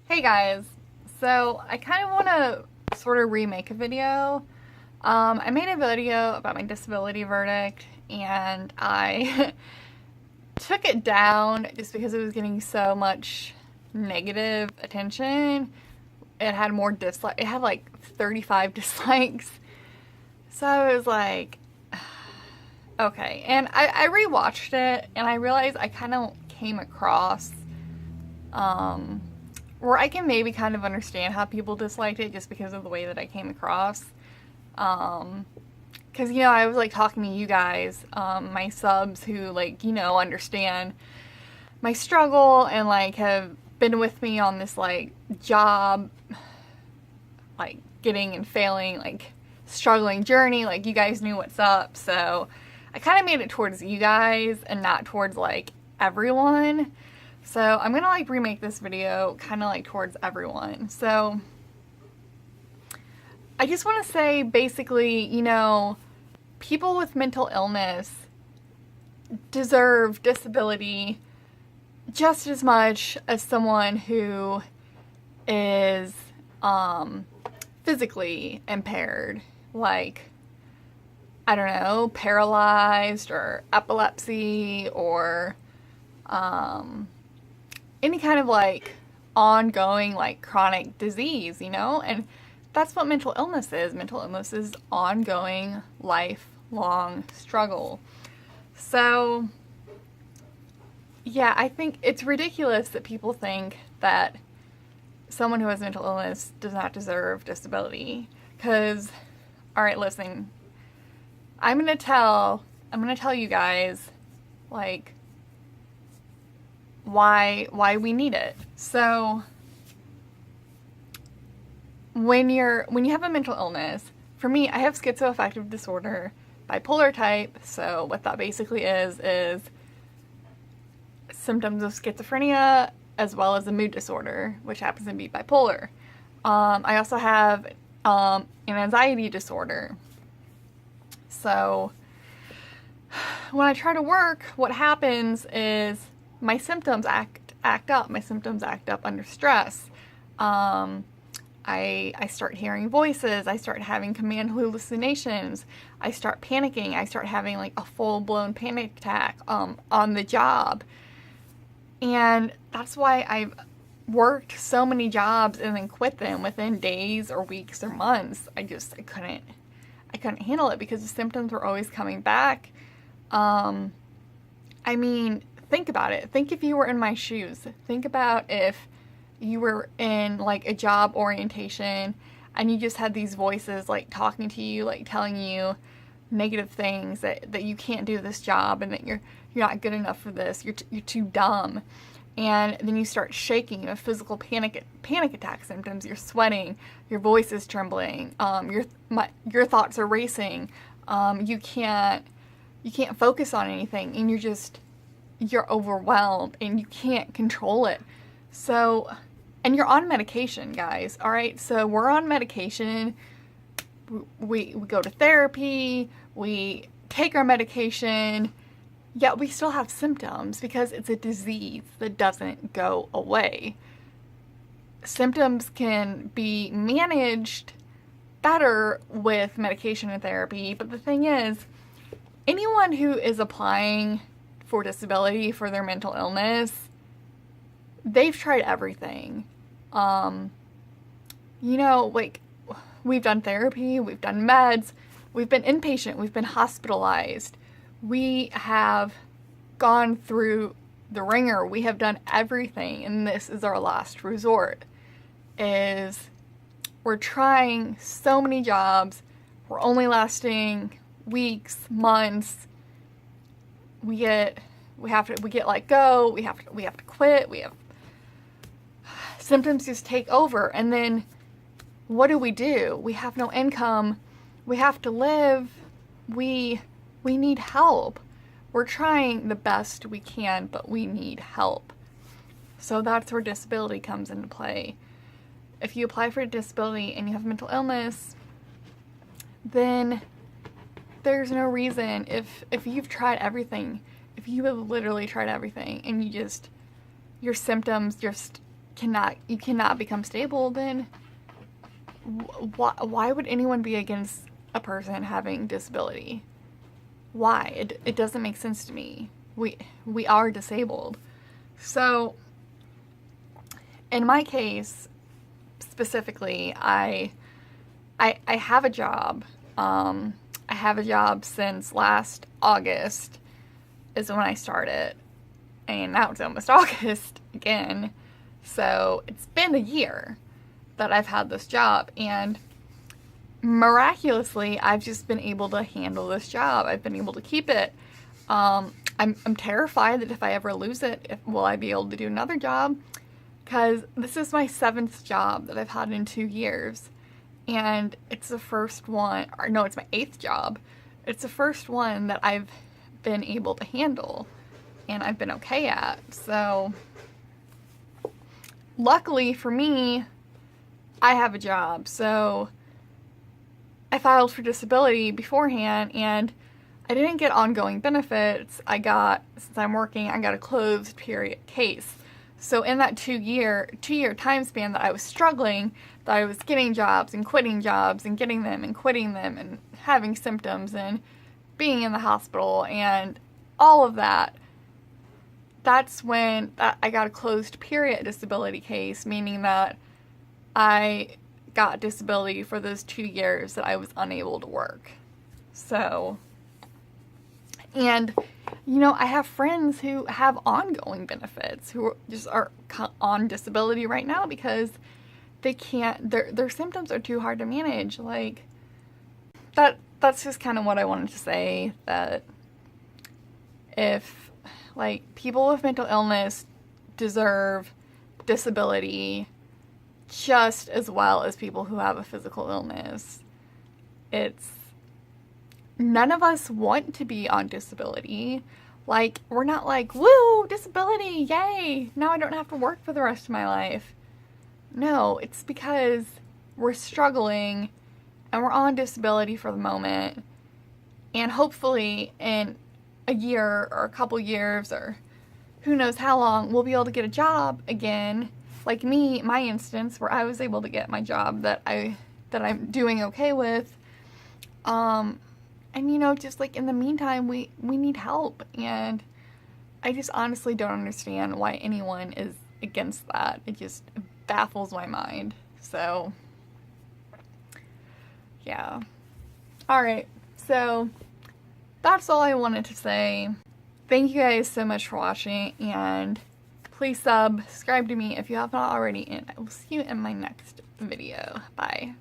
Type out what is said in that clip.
Hey guys, so I kind of want to sort of remake a video. I made a video about my disability verdict and I took it down just because it was getting so much negative attention. It had more dislike. It had like 35 dislikes. So I was like, okay. And I rewatched it and I realized I kind of came across um, where I can maybe kind of understand how people disliked it just because of the way that I came across. Because, I was like talking to you guys, my subs who, like, understand my struggle and, like, have been with me on this, like, job, like, getting and failing, like, struggling journey. Like, you guys knew what's up. So I kind of made it towards you guys and not towards, like, everyone. So I'm gonna like remake this video kind of like towards everyone. So I just want to say basically, people with mental illness deserve disability just as much as someone who is physically impaired, like, I don't know, paralyzed or epilepsy or any kind of like ongoing like chronic disease, and that's what mental illness is. Mental illness is ongoing lifelong struggle. So yeah, I think it's ridiculous that people think that someone who has mental illness does not deserve disability. Because, all right, listen, I'm gonna tell you guys like why we need it. So when you have a mental illness, for me, I have schizoaffective disorder, bipolar type. So what that basically is symptoms of schizophrenia as well as a mood disorder, which happens to be bipolar. I also have an anxiety disorder. So when I try to work, what happens is my symptoms act up. My symptoms act up under stress. I start hearing voices. I start having command hallucinations. I start panicking. I start having like a full-blown panic attack on the job. And that's why I've worked so many jobs and then quit them within days or weeks or months. I couldn't handle it because the symptoms were always coming back. I mean, think about it. Think if you were in my shoes. Think about if you were in like a job orientation and you just had these voices like talking to you, like telling you negative things that you can't do this job and that you're not good enough for this. You're too dumb. And then you start shaking, physical panic attack symptoms. You're sweating, your voice is trembling, your thoughts are racing. You can't focus on anything, and you're overwhelmed and you can't control it. So, and you're on medication, guys. All right. So we're on medication. We go to therapy. We take our medication. Yet we still have symptoms because it's a disease that doesn't go away. Symptoms can be managed better with medication and therapy, but the thing is, anyone who is applying for disability for their mental illness, they've tried everything. Like, we've done therapy, we've done meds, we've been inpatient, we've been hospitalized. We have gone through the ringer. We have done everything, and this is our last resort. We're trying so many jobs. We're only lasting weeks, months. We get let go. We have to quit. Symptoms just take over, and then what do? We have no income. We have to live. We need help. We're trying the best we can, but we need help. So that's where disability comes into play. If you apply for a disability and you have mental illness, then there's no reason, if you've tried everything, if you have literally tried everything and your symptoms just you cannot become stable, then why would anyone be against a person having disability? Why? It doesn't make sense to me. We are disabled. So in my case specifically, I have a job. I have a job since last August is when I started, and now it's almost August again. So it's been a year that I've had this job, and miraculously, I've just been able to handle this job. I've been able to keep it. I'm terrified that if I ever lose it, will I be able to do another job? Because this is my 7th job that I've had in 2 years. And it's the first one, or no, it's my 8th job. It's the first one that I've been able to handle and I've been okay at. So luckily for me, I have a job. So I filed for disability beforehand, and I didn't get ongoing benefits. Since I'm working, I got a closed period case. So in that 2-year time span that I was struggling, that I was getting jobs and quitting jobs and getting them and quitting them and having symptoms and being in the hospital and all of that, that's when I got a closed period disability case, meaning that I got disability for those 2 years that I was unable to work. So, and I have friends who have ongoing benefits who just are on disability right now because they can't, their symptoms are too hard to manage. Like, that's just kind of what I wanted to say, that if, like, people with mental illness deserve disability just as well as people who have a physical illness. None of us want to be on disability. Like, we're not like, woo, disability, yay, now I don't have to work for the rest of my life. No, it's because we're struggling and we're on disability for the moment, and hopefully in a year or a couple years or who knows how long, we'll be able to get a job again. Like me, my instance, where I was able to get my job that I'm doing okay with. And just like in the meantime, we need help, and I just honestly don't understand why anyone is against that. It just baffles my mind. So, yeah. Alright, so that's all I wanted to say. Thank you guys so much for watching, and please subscribe to me if you have not already, and I will see you in my next video. Bye.